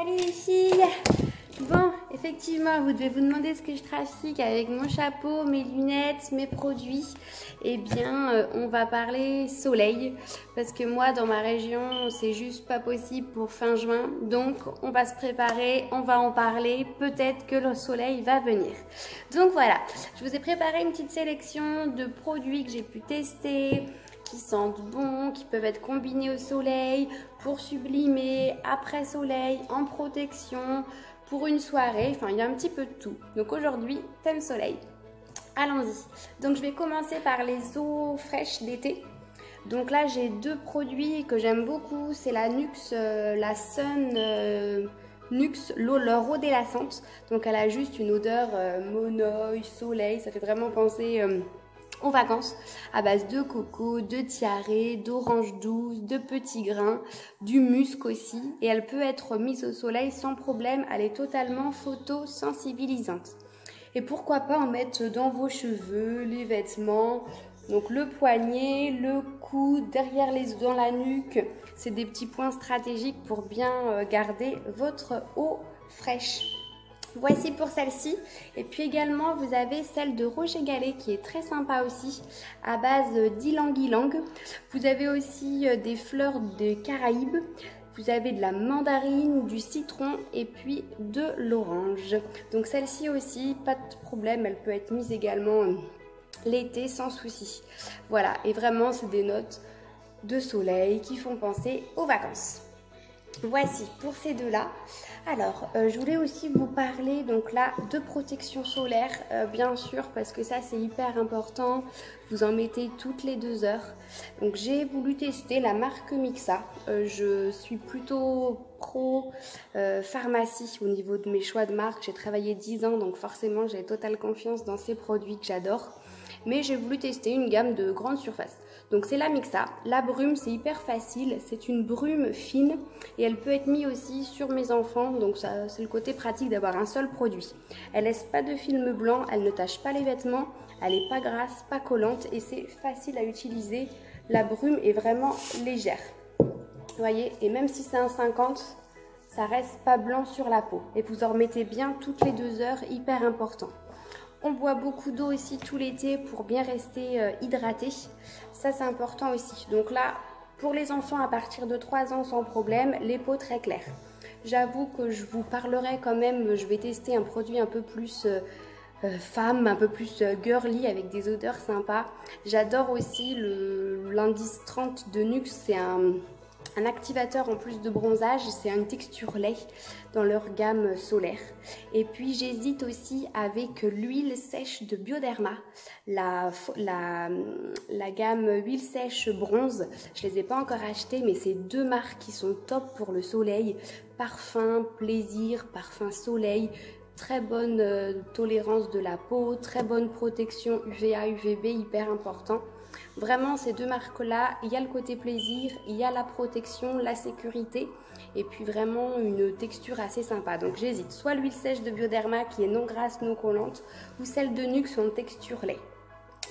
Salut les filles! Bon, effectivement, vous devez vous demander ce que je trafique avec mon chapeau, mes lunettes, mes produits. Eh bien, on va parler soleil, parce que moi, dans ma région, c'est juste pas possible pour fin juin. Donc, on va se préparer, on va en parler. Peut-être que le soleil va venir. Donc voilà, je vous ai préparé une petite sélection de produits que j'ai pu tester, qui sentent bon, qui peuvent être combinés au soleil, pour sublimer, après soleil, en protection, pour une soirée, enfin il y a un petit peu de tout. Donc aujourd'hui, thème soleil. Allons-y. Donc je vais commencer par les eaux fraîches d'été. Donc là j'ai deux produits que j'aime beaucoup, c'est la Nuxe, la Sun Nuxe, leur eau délassante. Donc elle a juste une odeur monoï, soleil, ça fait vraiment penser aux vacances, à base de coco, de tiare, d'orange douce, de petits grains, du musc aussi, et elle peut être mise au soleil sans problème, elle est totalement photosensibilisante. Et pourquoi pas en mettre dans vos cheveux, les vêtements, donc le poignet, le cou, derrière dans la nuque, c'est des petits points stratégiques pour bien garder votre eau fraîche. Voici pour celle-ci. Et puis également, vous avez celle de Rocher Gallet qui est très sympa aussi, à base d'ylang-ylang. Vous avez aussi des fleurs des Caraïbes. Vous avez de la mandarine, du citron et puis de l'orange. Donc celle-ci aussi, pas de problème, elle peut être mise également l'été sans souci. Voilà, et vraiment, c'est des notes de soleil qui font penser aux vacances. Voici pour ces deux-là. Alors, je voulais aussi vous parler donc là de protection solaire, bien sûr, parce que ça c'est hyper important. Vous en mettez toutes les 2 heures. Donc j'ai voulu tester la marque Mixa. Je suis plutôt pro pharmacie au niveau de mes choix de marque. J'ai travaillé 10 ans, donc forcément j'ai totale confiance dans ces produits que j'adore. Mais j'ai voulu tester une gamme de grande surface. Donc c'est la Mixa. La brume, c'est hyper facile. C'est une brume fine et elle peut être mise aussi sur mes enfants. Donc ça, c'est le côté pratique d'avoir un seul produit. Elle laisse pas de film blanc, elle ne tache pas les vêtements, elle n'est pas grasse, pas collante et c'est facile à utiliser. La brume est vraiment légère. Vous voyez, et même si c'est un 50, ça reste pas blanc sur la peau. Et vous en remettez bien toutes les 2 heures, hyper important. On boit beaucoup d'eau aussi tout l'été pour bien rester hydraté. Ça, c'est important aussi. Donc là, pour les enfants à partir de 3 ans sans problème, les peaux très claires. J'avoue que je vous parlerai quand même, je vais tester un produit un peu plus femme, un peu plus girly avec des odeurs sympas. J'adore aussi l'indice 30 de Nuxe, c'est un activateur en plus de bronzage, c'est une texture lait dans leur gamme solaire. Et puis j'hésite aussi avec l'huile sèche de Bioderma, la gamme huile sèche bronze. Je les ai pas encore achetées, mais c'est 2 marques qui sont top pour le soleil. Parfum plaisir, parfum soleil. Très bonne tolérance de la peau, très bonne protection UVA, UVB, hyper important. Vraiment, ces 2 marques-là, il y a le côté plaisir, il y a la protection, la sécurité et puis vraiment une texture assez sympa. Donc j'hésite, soit l'huile sèche de Bioderma qui est non grasse, non collante ou celle de Nuxe en texture lait.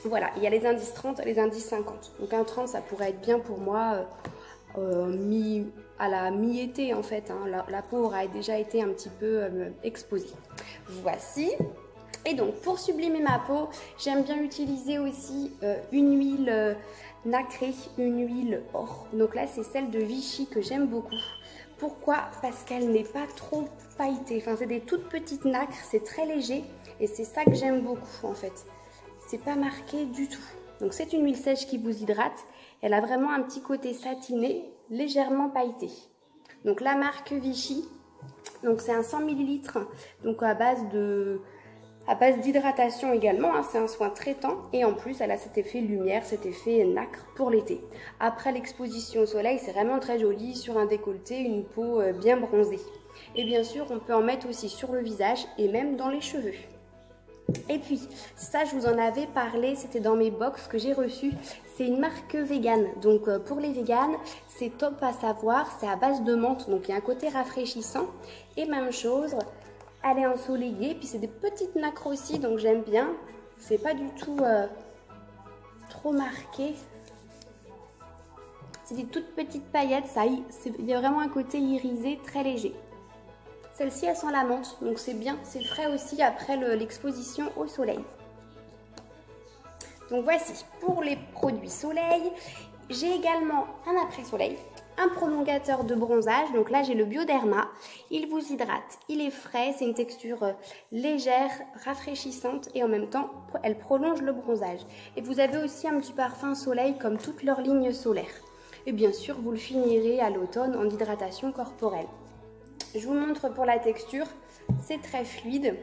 Voilà, il y a les indices 30 et les indices 50. Donc un 30, ça pourrait être bien pour moi à la mi-été en fait. Hein. La peau aura déjà été un petit peu exposée. Voici. Et donc pour sublimer ma peau, j'aime bien utiliser aussi une huile nacrée, une huile or. Donc là c'est celle de Vichy que j'aime beaucoup. Pourquoi? Parce qu'elle n'est pas trop pailletée. Enfin c'est des toutes petites nacres, c'est très léger et c'est ça que j'aime beaucoup en fait. C'est pas marqué du tout. Donc c'est une huile sèche qui vous hydrate. Elle a vraiment un petit côté satiné, légèrement pailleté. Donc la marque Vichy, donc c'est un 100 ml, donc à base d'hydratation également, hein, c'est un soin traitant et en plus elle a cet effet lumière, cet effet nacre pour l'été. Après l'exposition au soleil, c'est vraiment très joli sur un décolleté, une peau bien bronzée. Et bien sûr, on peut en mettre aussi sur le visage et même dans les cheveux. Et puis, ça je vous en avais parlé, c'était dans mes box que j'ai reçus. C'est une marque végane, donc pour les véganes, c'est top à savoir, c'est à base de menthe, donc il y a un côté rafraîchissant. Et même chose, elle est ensoleillée, puis c'est des petites nacres aussi, donc j'aime bien. C'est pas du tout trop marqué. C'est des toutes petites paillettes, il y a vraiment un côté irisé très léger. Celle-ci, elle sent la menthe, donc c'est bien, c'est frais aussi après l'exposition au soleil. Donc voici pour les produits soleil. J'ai également un après-soleil, un prolongateur de bronzage. Donc là, j'ai le Bioderma. Il vous hydrate, il est frais, c'est une texture légère, rafraîchissante et en même temps, elle prolonge le bronzage. Et vous avez aussi un petit parfum soleil comme toute leur ligne solaire. Et bien sûr, vous le finirez à l'automne en hydratation corporelle. Je vous montre pour la texture, c'est très fluide.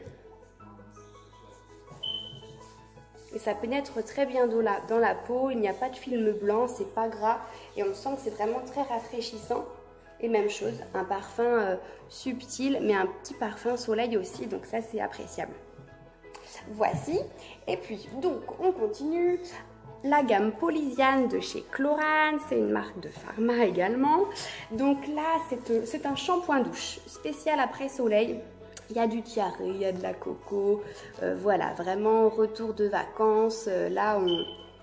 Et ça pénètre très bien dans la peau, il n'y a pas de film blanc, c'est pas gras et on sent que c'est vraiment très rafraîchissant. Et même chose, un parfum subtil mais un petit parfum soleil aussi, donc ça c'est appréciable. Voici, et puis donc on continue. La gamme Polysiane de chez Chlorane, c'est une marque de pharma également. Donc là c'est un shampoing douche spécial après soleil. Il y a du tiare, il y a de la coco, voilà, vraiment retour de vacances, là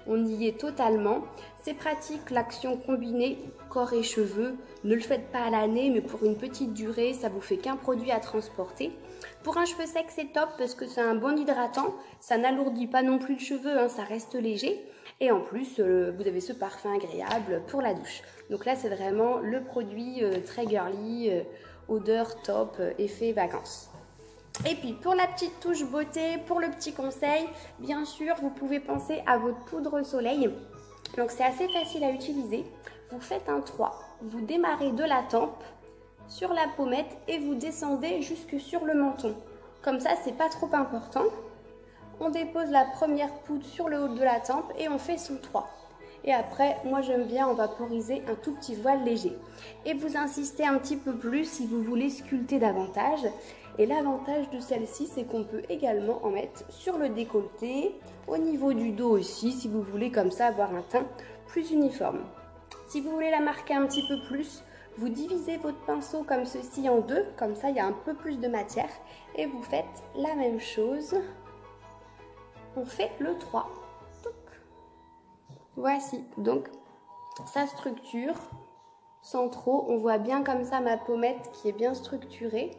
on y est totalement. C'est pratique, l'action combinée corps et cheveux, ne le faites pas à l'année, mais pour une petite durée, ça vous fait qu'un produit à transporter. Pour un cheveu sec, c'est top parce que c'est un bon hydratant, ça n'alourdit pas non plus le cheveu, hein, ça reste léger. Et en plus, vous avez ce parfum agréable pour la douche. Donc là, c'est vraiment le produit très girly, odeur top, effet vacances. Et puis pour la petite touche beauté, pour le petit conseil, bien sûr, vous pouvez penser à votre poudre soleil. Donc c'est assez facile à utiliser. Vous faites un 3, vous démarrez de la tempe sur la pommette et vous descendez jusque sur le menton. Comme ça, c'est pas trop important. On dépose la première poudre sur le haut de la tempe et on fait son 3. Et après, moi j'aime bien en vaporiser un tout petit voile léger. Et vous insistez un petit peu plus si vous voulez sculpter davantage. Et l'avantage de celle-ci, c'est qu'on peut également en mettre sur le décolleté, au niveau du dos aussi, si vous voulez comme ça avoir un teint plus uniforme. Si vous voulez la marquer un petit peu plus, vous divisez votre pinceau comme ceci en deux, comme ça il y a un peu plus de matière. Et vous faites la même chose. On fait le 3. Voici, donc sa structure, sans trop, on voit bien comme ça ma pommette qui est bien structurée.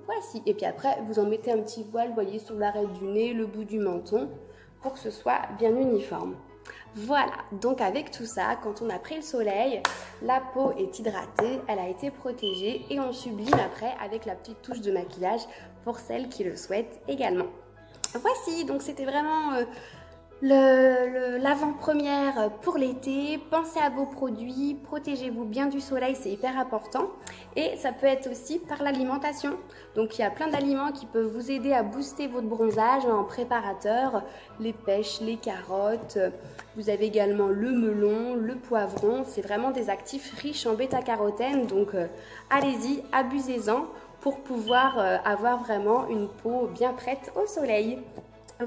Voici, et puis après vous en mettez un petit voile, vous voyez, sur l'arête du nez, le bout du menton, pour que ce soit bien uniforme. Voilà, donc avec tout ça, quand on a pris le soleil, la peau est hydratée, elle a été protégée et on sublime après avec la petite touche de maquillage pour celles qui le souhaitent également. Voici, donc c'était vraiment l'avant-première pour l'été. Pensez à vos produits, protégez-vous bien du soleil, c'est hyper important. Et ça peut être aussi par l'alimentation. Donc il y a plein d'aliments qui peuvent vous aider à booster votre bronzage en préparateur. Les pêches, les carottes, vous avez également le melon, le poivron. C'est vraiment des actifs riches en bêta-carotène. Donc allez-y, abusez-en pour pouvoir avoir vraiment une peau bien prête au soleil.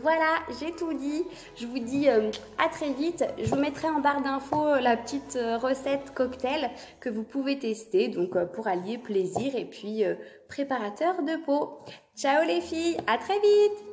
Voilà, j'ai tout dit. Je vous dis à très vite. Je vous mettrai en barre d'infos la petite recette cocktail que vous pouvez tester, donc pour allier plaisir et puis préparateur de peau. Ciao les filles, à très vite.